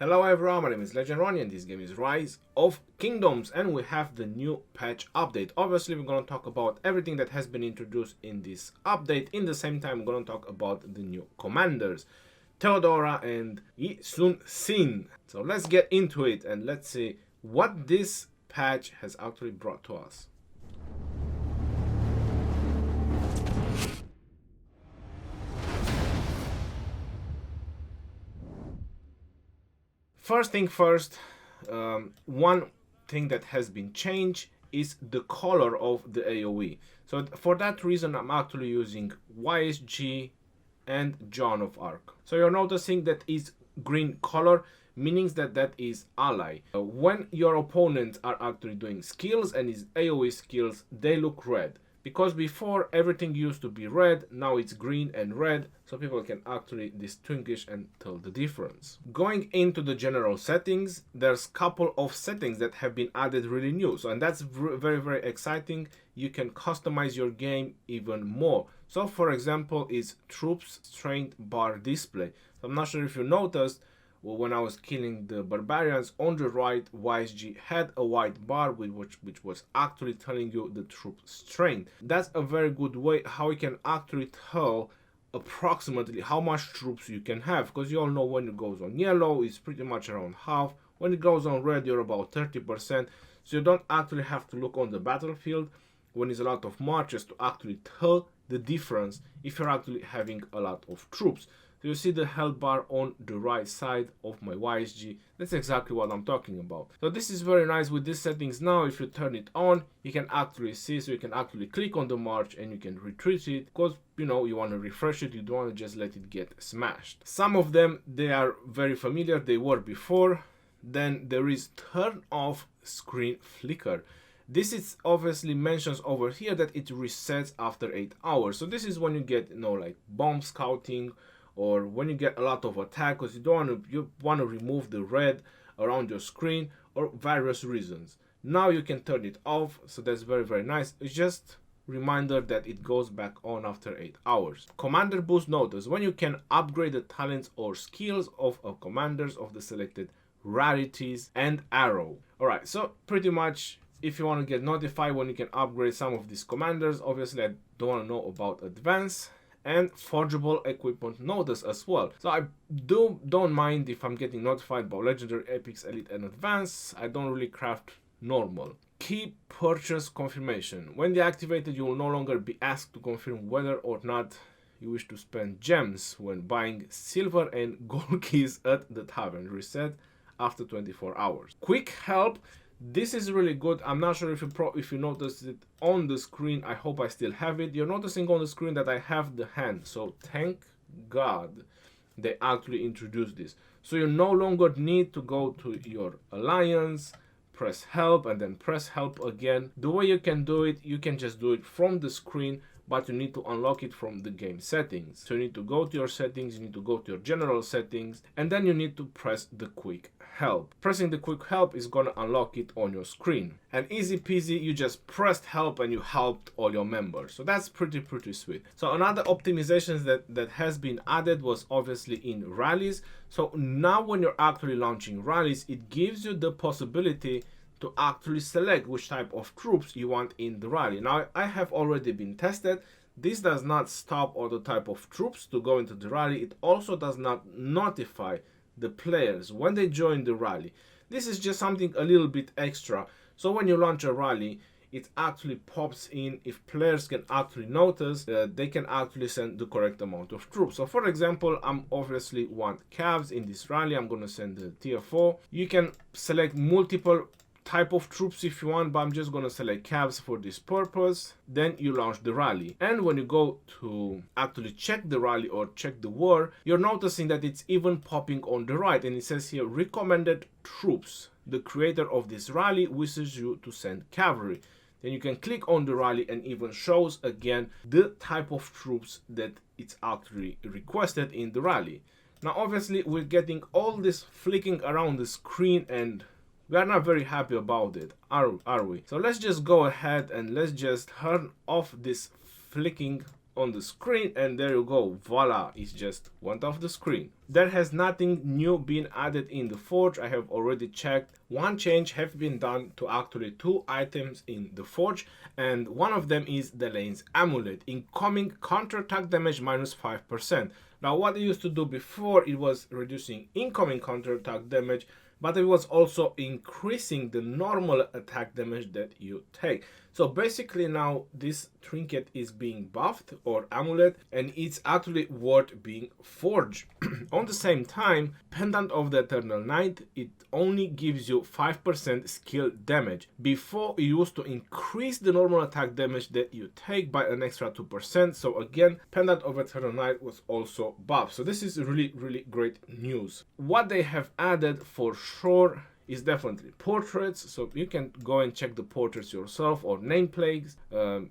Hello everyone, my name is Legend Ronnie and this game is Rise of Kingdoms and we have the new patch update. Obviously we're going to talk about everything that has been introduced in this update. In the same time we're going to talk about the new commanders, Theodora and Yi Sun. So let's get into it and let's see what this patch has actually brought to us. First thing first, one thing that has been changed is the color of the AoE. So for that reason, I'm actually using YSG and Joan of Arc. So you're noticing that is green color, meaning that is ally. When your opponents are actually doing skills and his AoE skills, they look red. Because before everything used to be red, now it's green and red, so people can actually distinguish and tell the difference. Going into the general settings, there's a couple of settings that have been added really new, and that's very exciting. You can customize your game even more. So for example is troops strength bar display. So I'm not sure if you noticed, well, when I was killing the barbarians, on the right YSG had a white bar which was actually telling you the troop strength. That's a very good way how you can actually tell approximately how much troops you can have, because you all know when it goes on yellow it's pretty much around half, when it goes on red you're about 30%, so you don't actually have to look on the battlefield when it's a lot of marches to actually tell the difference if you're actually having a lot of troops. So you see the health bar on the right side of my YSG. That's exactly what I'm talking about. So this is very nice with these settings. Now if you turn it on, you can actually see, so you can actually click on the march and you can retreat it, because you know you want to refresh it, you don't want to just let it get smashed. Some of them, they are very familiar, they were before. Then there is turn off screen flicker. This is obviously mentions over here that it resets after 8 hours. So this is when you get, you know, like bomb scouting, or when you get a lot of attack, because you want to remove the red around your screen, or various reasons. Now you can turn it off, so that's very nice. It's just reminder that it goes back on after 8 hours. Commander boost notice, when you can upgrade the talents or skills of commanders of the selected rarities and arrow. Alright, so pretty much if you want to get notified when you can upgrade some of these commanders, obviously I don't want to know about advance. And forgeable equipment notice as well. So I don't mind if I'm getting notified about legendary, epics, elite and advanced. I don't really craft normal. Key purchase confirmation. When deactivated, you will no longer be asked to confirm whether or not you wish to spend gems when buying silver and gold keys at the tavern. Reset after 24 hours. Quick help. This is really good. I'm not sure if you noticed it on the screen. I hope I still have it. You're noticing on the screen that I have the hand. So thank God they actually introduced this. So you no longer need to go to your alliance, press help and then press help again. The way you can do it, you can just do it from the screen, but you need to unlock it from the game settings. So you need to go to your settings, you need to go to your general settings, and then you need to press the quick help. Pressing the quick help is gonna unlock it on your screen. And easy peasy, you just pressed help and you helped all your members. So that's pretty sweet. So another optimizations that has been added was obviously in rallies. So now when you're actually launching rallies, it gives you the possibility to actually select which type of troops you want in the rally. Now I have already been tested. This does not stop all the type of troops to go into the rally. It also does not notify the players when they join the rally. This is just something a little bit extra. So when you launch a rally, it actually pops in. If players can actually notice, they can actually send the correct amount of troops. So for example, I'm obviously want Cavs in this rally. I'm going to send the tier 4. You can select multiple type of troops if you want, but I'm just gonna select Cavs for this purpose. Then you launch the rally, and when you go to actually check the rally or check the war, you're noticing that it's even popping on the right, and it says here recommended troops. The creator of this rally wishes you to send cavalry. Then you can click on the rally and even shows again the type of troops that it's actually requested in the rally. Now obviously we're getting all this flicking around the screen and we are not very happy about it, are we? So let's just go ahead and let's just turn off this flicking on the screen, and there you go, voila, it just went off the screen. There has nothing new been added in the Forge. I have already checked. One change have been done to actually 2 items in the Forge, and one of them is the Lane's Amulet, incoming counterattack damage minus 5%. Now what they used to do before, it was reducing incoming counterattack damage, but it was also increasing the normal attack damage that you take. So basically now this trinket is being buffed, or amulet, and it's actually worth being forged. On the same time, Pendant of the Eternal Night, it only gives you 5% skill damage. Before, it used to increase the normal attack damage that you take by an extra 2%. So again, Pendant of Eternal Night was also buffed. So this is really great news. What they have added for sure is definitely portraits, so you can go and check the portraits yourself, or nameplates.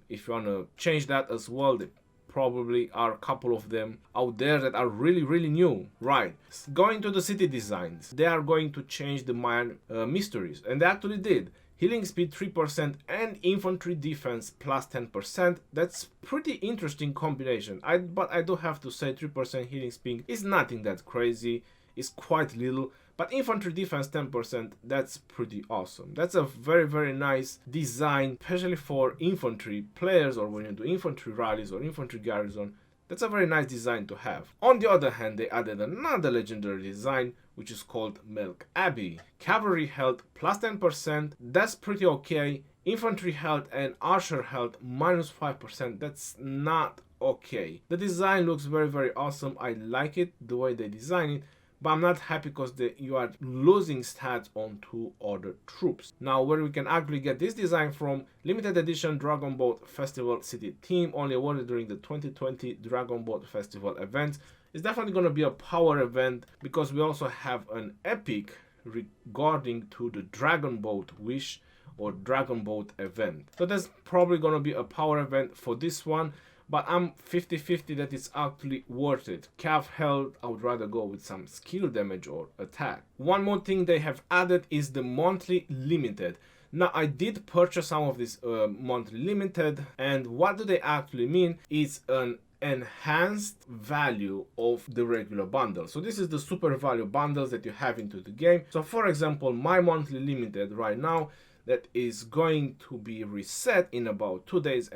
If you want to change that as well, there probably are a couple of them out there that are really new. Right, going to the city designs, they are going to change the Mayan mysteries, and they actually did. Healing speed 3% and infantry defense plus 10%. That's pretty interesting combination. But I do have to say 3% healing speed is nothing that crazy. It's quite little. But infantry defense 10%, that's pretty awesome. That's a very nice design, especially for infantry players, or when you do infantry rallies or infantry garrison. That's a very nice design to have. On the other hand, they added another legendary design, which is called Milk Abbey. Cavalry health plus 10%, that's pretty okay. Infantry health and archer health minus 5%, that's not okay. The design looks very awesome. I like it, the way they design it. But I'm not happy because you are losing stats on 2 other troops. Now, where we can actually get this design from, limited edition Dragon Boat Festival City Team, only awarded during the 2020 Dragon Boat Festival event. It's definitely going to be a power event, because we also have an epic regarding to the Dragon Boat Wish or Dragon Boat event. So that's probably going to be a power event for this one. But I'm 50-50 that it's actually worth it. Cav health, I would rather go with some skill damage or attack. One more thing they have added is the monthly limited. Now, I did purchase some of this monthly limited, and what do they actually mean? It's an enhanced value of the regular bundle. So this is the super value bundles that you have into the game. So for example, my monthly limited right now, that is going to be reset in about 2.5 days.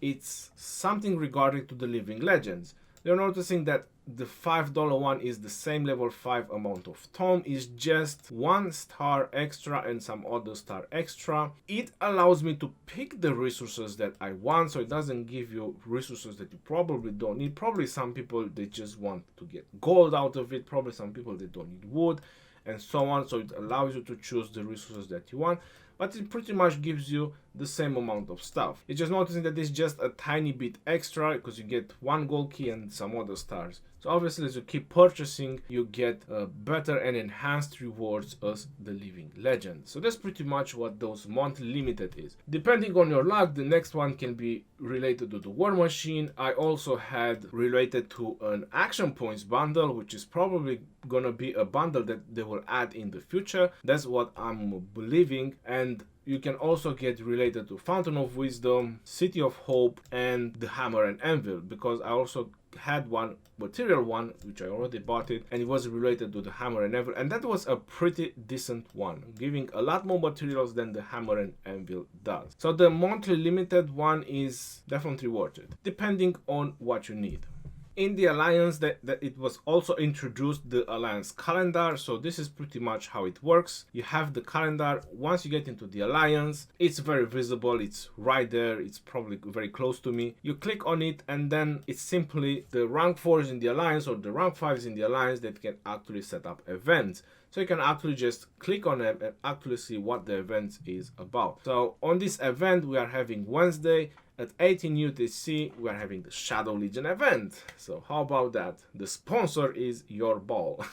It's something regarding to the Living Legends. You're noticing that the $5 one is the same level 5 amount of tome, is just 1 star extra and some other star extra. It allows me to pick the resources that I want, so it doesn't give you resources that you probably don't need. Probably some people, they just want to get gold out of it. Probably some people, they don't need wood, and so on. So it allows you to choose the resources that you want, but it pretty much gives you the same amount of stuff. It's just noticing that it's just a tiny bit extra, because you get 1 gold key and some other stars. So obviously, as you keep purchasing, you get better and enhanced rewards as the Living Legend. So that's pretty much what those monthly limited is. Depending on your luck, the next one can be related to the War Machine. I also had related to an Action Points bundle, which is probably gonna be a bundle that they will add in the future. That's what I'm believing. And you can also get related to Fountain of Wisdom, City of Hope, and the Hammer and Anvil, because I also had one material one, which I already bought it, and it was related to the Hammer and Anvil, and that was a pretty decent one, giving a lot more materials than the Hammer and Anvil does. So the monthly limited one is definitely worth it, depending on what you need. In the Alliance, that it was also introduced the Alliance calendar. So this is pretty much how it works. You have the calendar. Once you get into the Alliance, it's very visible. It's right there. It's probably very close to me. You click on it, and then it's simply the rank 4s in the Alliance or the rank 5s in the Alliance that can actually set up events. So you can actually just click on them and actually see what the event is about. So on this event, we are having Wednesday at 18 UTC, we are having the Shadow Legion event. So how about that? The sponsor is your ball.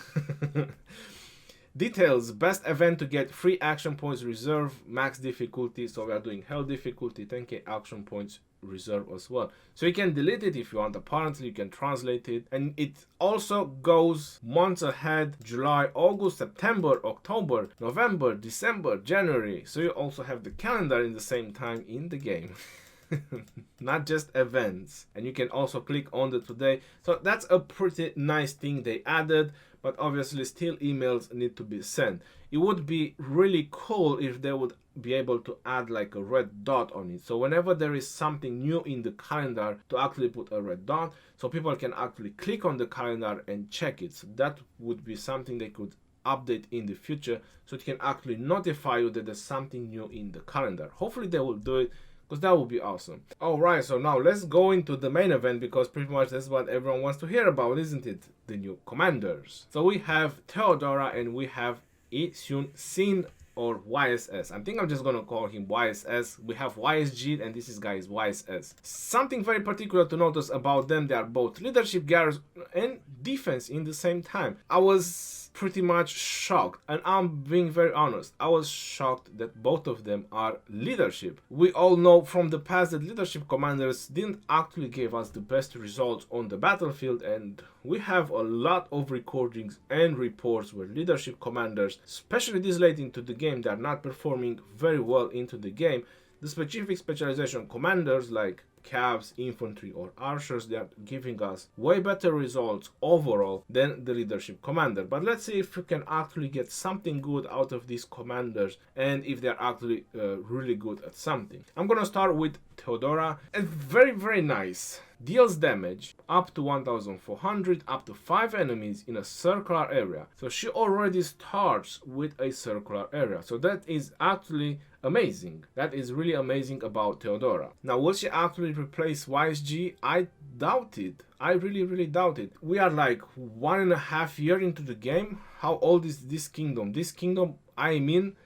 Details: best event to get free action points reserve, max difficulty. So we are doing hell difficulty, 10k action points reserve as well. So you can delete it if you want. Apparently you can translate it, and it also goes months ahead: July, August, September, October, November, December, January. So you also have the calendar in the same time in the game. not just events. And you can also click on the today. So that's a pretty nice thing they added, but obviously still emails need to be sent. It would be really cool if they would be able to add like a red dot on it. So whenever there is something new in the calendar, to actually put a red dot so people can actually click on the calendar and check it. So that would be something they could update in the future, so it can actually notify you that there's something new in the calendar. Hopefully they will do it, because that would be awesome. Alright, so now let's go into the main event, because pretty much that's what everyone wants to hear about, isn't it? The new commanders. So we have Theodora and we have Yi Sun, or YSS. I think I'm just gonna call him YSS. We have YSG and this guy is YSS. Something very particular to notice about them, they are both leadership, garrison and defense in the same time. I was pretty much shocked, and I'm being very honest, I was shocked that both of them are leadership. We all know from the past that leadership commanders didn't actually give us the best results on the battlefield, and we have a lot of recordings and reports where leadership commanders, especially this late into the game, they are not performing very well into the game. The specific specialization commanders like Cavs, Infantry or Archers, they are giving us way better results overall than the leadership commander. But let's see if we can actually get something good out of these commanders and if they're actually really good at something. I'm gonna start with Teodora, and very nice. Deals damage up to 1400 up to 5 enemies in a circular area. So she already starts with a circular area. So that is actually amazing. That is really amazing about Teodora. Now, will she actually replace YSG? I doubt it. I really doubt it. We are like 1.5 years into the game. How old is this kingdom? This kingdom, I mean,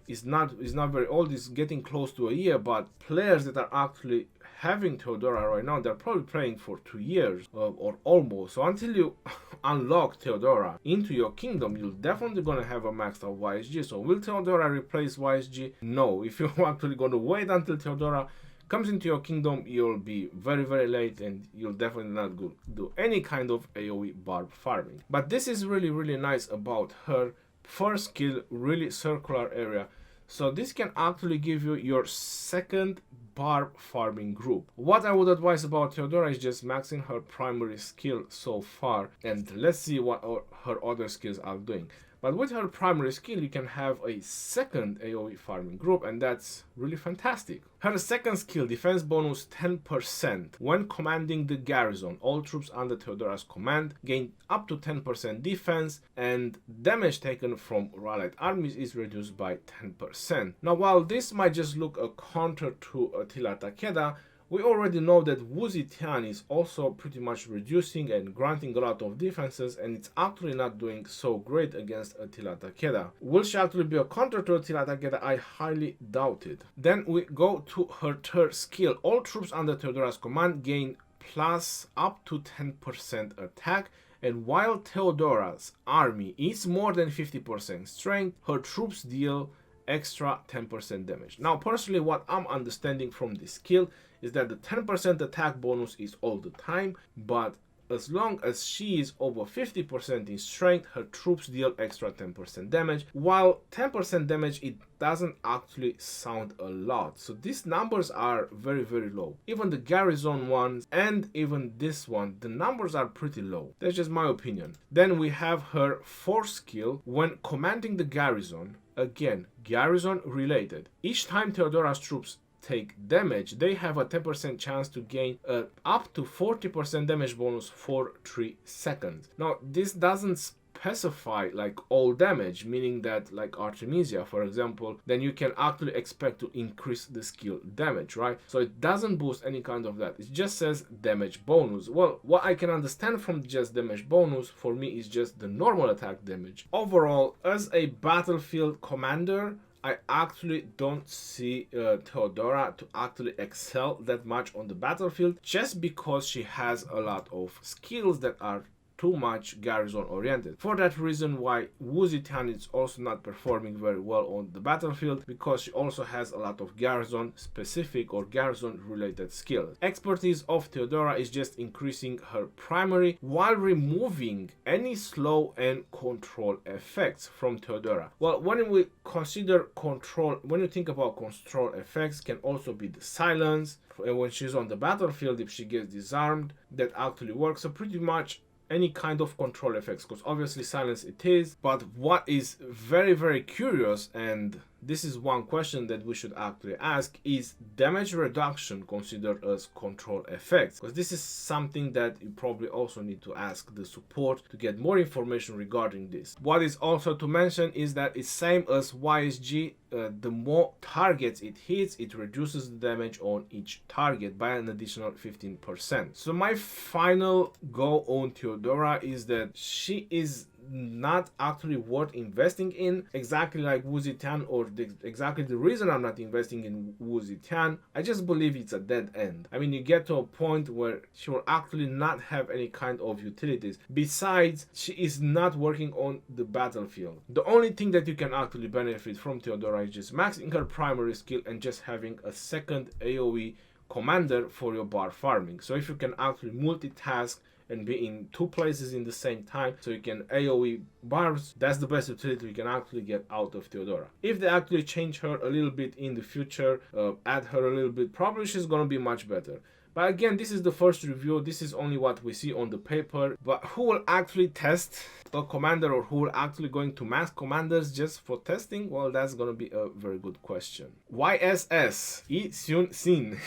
is not very old. It's getting close to a year, but players that are actually having Teodora right now, they're probably playing for 2 years or almost. So until you unlock Teodora into your kingdom, you're definitely gonna have a maxed out YSG. So will Teodora replace YSG? No. If you're actually gonna wait until Teodora comes into your kingdom, you'll be very late, and you'll definitely not do any kind of AoE barb farming. But this is really nice about her. First skill, really circular area. So this can actually give you your second barb farming group. What I would advise about Teodora is just maxing her primary skill so far, and let's see what her other skills are doing. But with her primary skill, you can have a second AoE farming group, and that's really fantastic. Her second skill, defense bonus 10%. When commanding the garrison, all troops under Theodora's command gain up to 10% defense, and damage taken from rallied armies is reduced by 10%. Now, while this might just look a counter to Attila Takeda, we already know that Wu Zetian is also pretty much reducing and granting a lot of defenses, and it's actually not doing so great against Attila Takeda. Will she actually be a counter to Attila Takeda? I highly doubt it. Then we go to her third skill. All troops under Theodora's command gain plus up to 10% attack, and while Theodora's army is more than 50% strength, her troops deal extra 10% damage. Now, personally, what I'm understanding from this skill is that the 10% attack bonus is all the time, but as long as she is over 50% in strength, her troops deal extra 10% damage. While 10% damage, it doesn't actually sound a lot. So these numbers are very low. Even the garrison ones and even this one, the numbers are pretty low. That's just my opinion. Then we have her fourth skill. When commanding the garrison, again, garrison related. Each time Theodora's troops take damage, they have a 10% chance to gain up to 40% damage bonus for 3 seconds. Now, this doesn't specify like all damage, meaning that like Artemisia, for example, then you can actually expect to increase the skill damage, right? So it doesn't boost any kind of that. It just says damage bonus. Well, what I can understand from just damage bonus for me is just the normal attack damage. Overall, as a battlefield commander, I actually don't see Teodora to actually excel that much on the battlefield, just because she has a lot of skills that are too much garrison oriented. For that reason why Wu Zetian is also not performing very well on the battlefield, because she also has a lot of garrison specific or garrison related skills. Expertise of Teodora is just increasing her primary while removing any slow and control effects from Teodora. Well, when we consider control, when you think about control effects, can also be the silence. And when she's on the battlefield, if she gets disarmed, that actually works. So pretty much any kind of control effects, because obviously silence it is. But what is very curious, and this is one question that we should actually ask, is damage reduction considered as control effects? Because this is something that you probably also need to ask the support to get more information regarding this. What is also to mention is that it's same as YSG. The more targets it hits, it reduces the damage on each target by an additional 15%. So my final go on Teodora is that she is not actually worth investing in, exactly like Wu Zetian, or exactly the reason I'm not investing in Wu Zetian. I just believe it's a dead end. I mean, you get to a point where she will actually not have any kind of utilities. Besides, she is not working on the battlefield. The only thing that you can actually benefit from Teodora is just maxing her primary skill and just having a second AoE commander for your bar farming. So if you can actually multitask and be in two places in the same time, so you can AoE bars, that's the best utility you can actually get out of Teodora. If they actually change her a little bit in the future, add her a little bit, probably she's gonna be much better. But again, this is the first review, this is only what we see on the paper. But who will actually test a commander, or who will actually going to max commanders just for testing? Well, that's gonna be a very good question. YSS Yi Sun.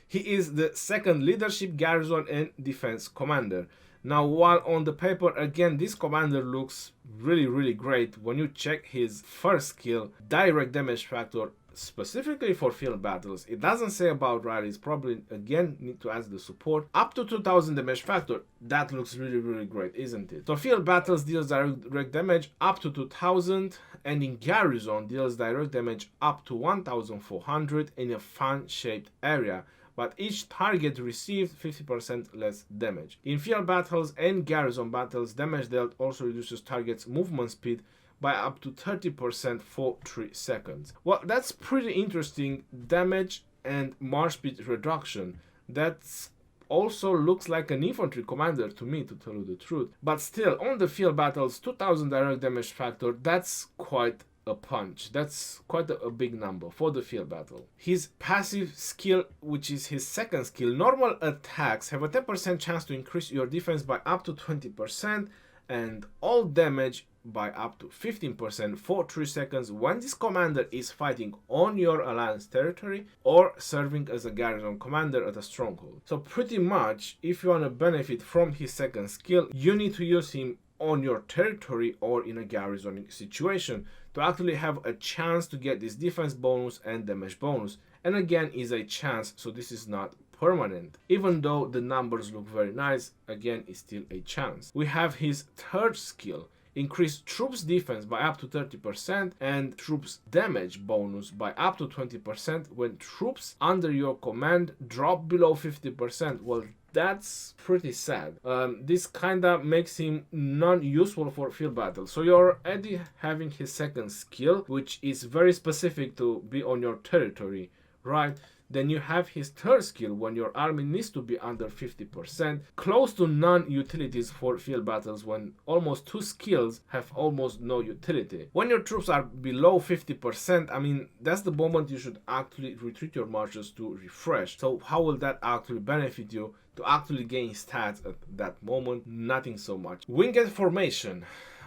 He is the second leadership, garrison, and defense commander. Now, while on the paper, again, this commander looks really great. When you check his first skill, direct damage factor, specifically for field battles, it doesn't say about rallies. Probably, again, need to ask the support. Up to 2000 damage factor, that looks really great, isn't it? So field battles deals direct damage up to 2000, and in garrison deals direct damage up to 1400 in a fan-shaped area, but each target received 50% less damage. In field battles and garrison battles, damage dealt also reduces target's movement speed by up to 30% for 3 seconds. Well, that's pretty interesting. Damage and march speed reduction. That's also looks like an infantry commander to me, to tell you the truth. But still, on the field battles, 2000 direct damage factor, that's quite a punch. That's quite a big number for the field battle. His passive skill, which is his second skill, normal attacks have a 10% chance to increase your defense by up to 20% and all damage by up to 15% for 3 seconds when this commander is fighting on your alliance territory or serving as a garrison commander at a stronghold. So pretty much, if you want to benefit from his second skill, you need to use him on your territory or in a garrison situation to actually have a chance to get this defense bonus and damage bonus. And again, is a chance, so this is not permanent. Even though the numbers look very nice, again, it's still a chance. We have his third skill, increase troops defense by up to 30% and troops damage bonus by up to 20% when troops under your command drop below 50%. Well, that's pretty sad. This kinda makes him non-useful for field battle. So you're already having his second skill, which is very specific to be on your territory, right? Then you have his third skill when your army needs to be under 50%, close to non-utilities for field battles when almost 2 skills have almost no utility. When your troops are below 50%, I mean, that's the moment you should actually retreat your marches to refresh. So how will that actually benefit you to actually gain stats at that moment? Nothing so much. Winged formation.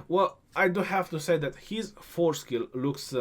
Well, I do have to say that his 4th skill looks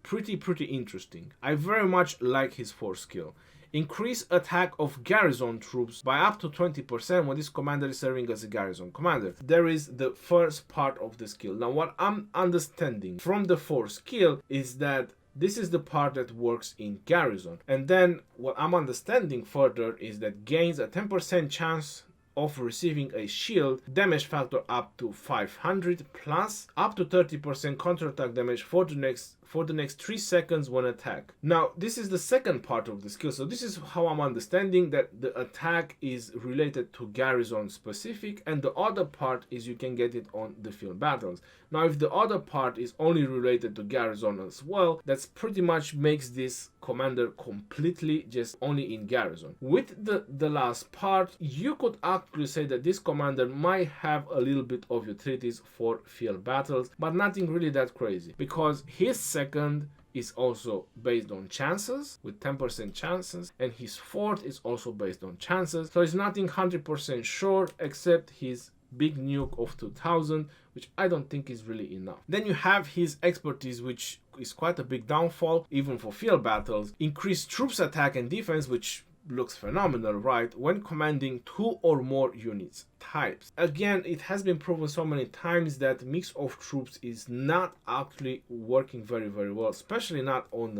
pretty interesting. I very much like his 4th skill. Increase attack of garrison troops by up to 20% when this commander is serving as a garrison commander. There is the first part of the skill. Now, what I'm understanding from the 4th skill is that this is the part that works in garrison. And then what I'm understanding further is that gains a 10% chance of receiving a shield, damage factor up to 500 plus up to 30% counterattack damage for the next for the next 3 seconds when attack. Now, this is the second part of the skill. So this is how I'm understanding that the attack is related to Garrison specific, and the other part is you can get it on the field battles. Now, if the other part is only related to Garrison as well, that's pretty much makes this commander completely just only in Garrison. With the last part, you could actually say that this commander might have a little bit of utilities for field battles, but nothing really that crazy, because his second is also based on chances with 10% chances, and his fourth is also based on chances. So it's nothing 100% sure except his big nuke of 2000, which I don't think is really enough. Then you have his expertise, which is quite a big downfall even for field battles. Increased troops attack and defense, which looks phenomenal, right, when commanding 2 or more units types. Again, it has been proven so many times that mix of troops is not actually working very well, especially not on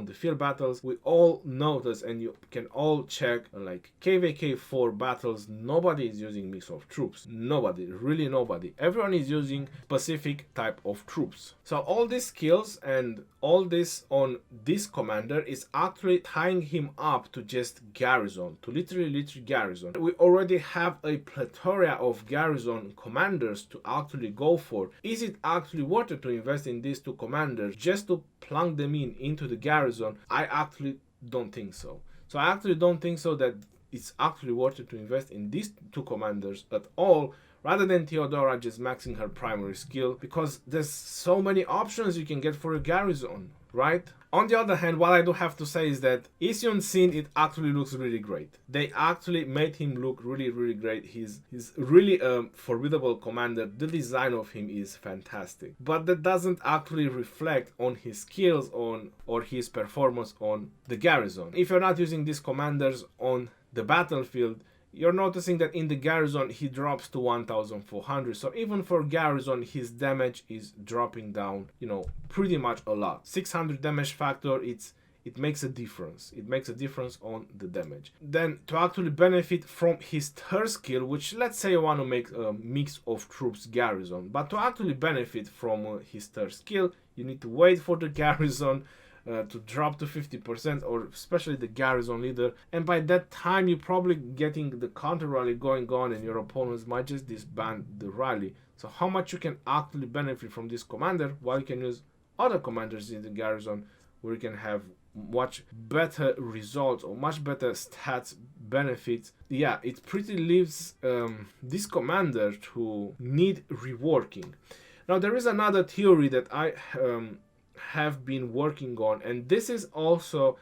the field battles. We all notice, and you can all check, like KVK4 battles, nobody is using mix of troops. Nobody, really nobody. Everyone is using specific type of troops. So all these skills and all this on this commander is actually tying him up to just Garrison, to literally Garrison. We already have a plethora of Garrison commanders to actually go for. Is it actually worth it to invest in these 2 commanders just to plunk them into the Garrison? I actually don't think so. So I actually don't think so that it's actually worth it to invest in these 2 commanders at all, rather than Theodora just maxing her primary skill, because there's so many options you can get for a Garrison, right? On the other hand, what I do have to say is that Yi Sun, it actually looks really great. They actually made him look really great. He's really a formidable commander. The design of him is fantastic. But that doesn't actually reflect on his skills or his performance on the Garrison. If you're not using these commanders on the battlefield, you're noticing that in the Garrison he drops to 1400. So even for Garrison, his damage is dropping down, you know, pretty much a lot. 600 damage factor, it makes a difference. It makes a difference on the damage. Then to actually benefit from his third skill, which let's say you want to make a mix of troops Garrison, but to actually benefit from his third skill, you need to wait for the Garrison to drop to 50%, or especially the Garrison leader, and by that time you're probably getting the counter rally going on and your opponents might just disband the rally. So how much you can actually benefit from this commander, while you can use other commanders in the Garrison where you can have much better results or much better stats benefits. Yeah, it pretty leaves this commander to need reworking. Now there is another theory that I have been working on, and this is also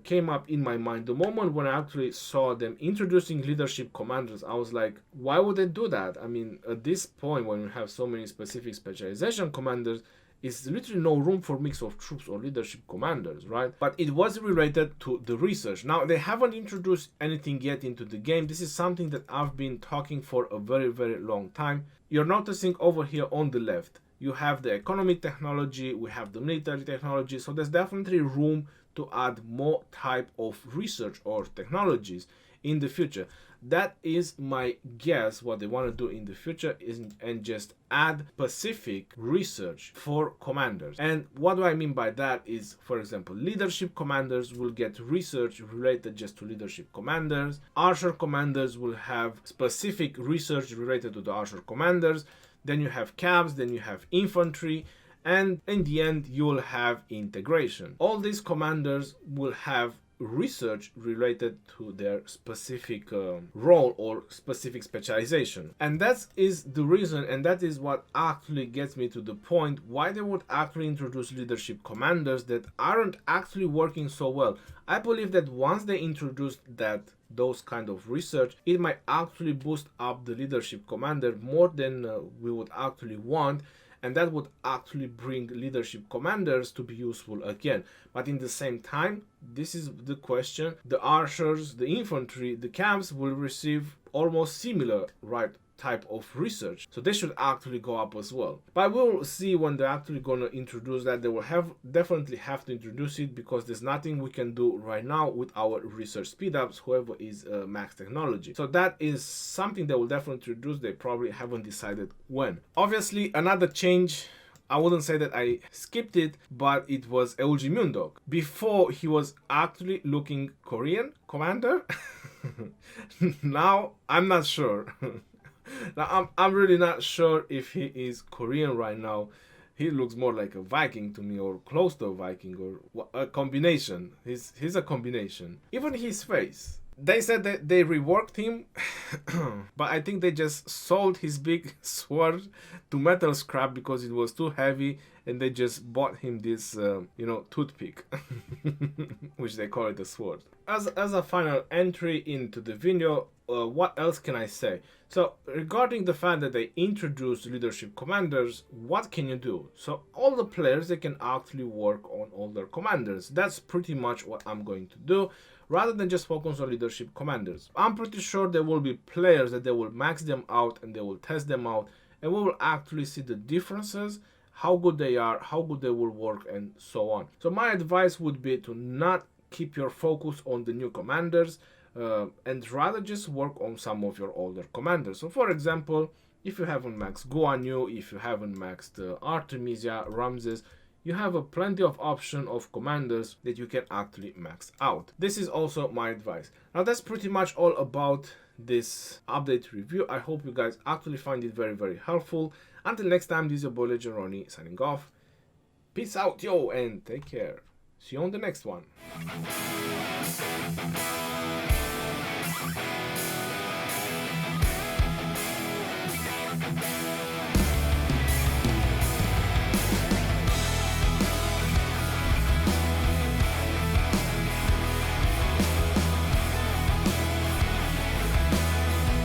came up in my mind the moment when I actually saw them introducing leadership commanders. I was like, why would they do that? I mean, at this point when we have so many specific specialization commanders, is literally no room for mix of troops or leadership commanders, right? But it was related to the research. Now, they haven't introduced anything yet into the game. This is something that I've been talking for a very long time. You're noticing over here on the left, you have the economic technology, we have the military technology, so there's definitely room to add more type of research or technologies in the future. That is my guess. What they want to do in the future is and just add specific research for commanders. And what do I mean by that is, for example, leadership commanders will get research related just to leadership commanders. Archer commanders will have specific research related to the archer commanders. Then you have cabs, then you have infantry, and in the end you will have integration. All these commanders will have research related to their specific role or specific specialization, and that is the reason, and that is what actually gets me to the point why they would actually introduce leadership commanders that aren't actually working so well. I believe that once they introduce those kind of research, it might actually boost up the leadership commander more than we would actually want, and that would actually bring leadership commanders to be useful again. But in the same time, this is the question, the archers, the infantry, the camps will receive almost similar type of research, so they should actually go up as well. But we'll see when they're actually going to introduce that. They will definitely have to introduce it, because there's nothing we can do right now with our research speedups, whoever is max technology. So that is something they will definitely introduce. They probably haven't decided when. Obviously, another change I wouldn't say that I skipped it, but it was Eulji Myundok. Before, he was actually looking Korean commander. Now, I'm not sure. Now, I'm really not sure if he is Korean right now. He looks more like a Viking to me, or close to a Viking, or a combination. He's a combination. Even his face. They said that they reworked him, but I think they just sold his big sword to metal scrap because it was too heavy, and they just bought him this, toothpick, which they call it a sword. As a final entry into the video, what else can I say? So regarding the fact that they introduced leadership commanders, what can you do? So all the players, they can actually work on all their commanders. That's pretty much what I'm going to do, rather than just focus on leadership commanders. I'm pretty sure there will be players that they will max them out and they will test them out, and we will actually see the differences, how good they are, how good they will work, and so on. So my advice would be to not keep your focus on the new commanders, and rather just work on some of your older commanders. So for example, if you haven't maxed Guan Yu, if you haven't maxed Artemisia, Ramses, you have a plenty of option of commanders that you can actually max out. This is also my advice. Now that's pretty much all about this update review. I hope you guys actually find it very, very helpful. Until next time, this is your boy Legend Ronnie signing off. Peace out, yo, and take care. See you on the next one.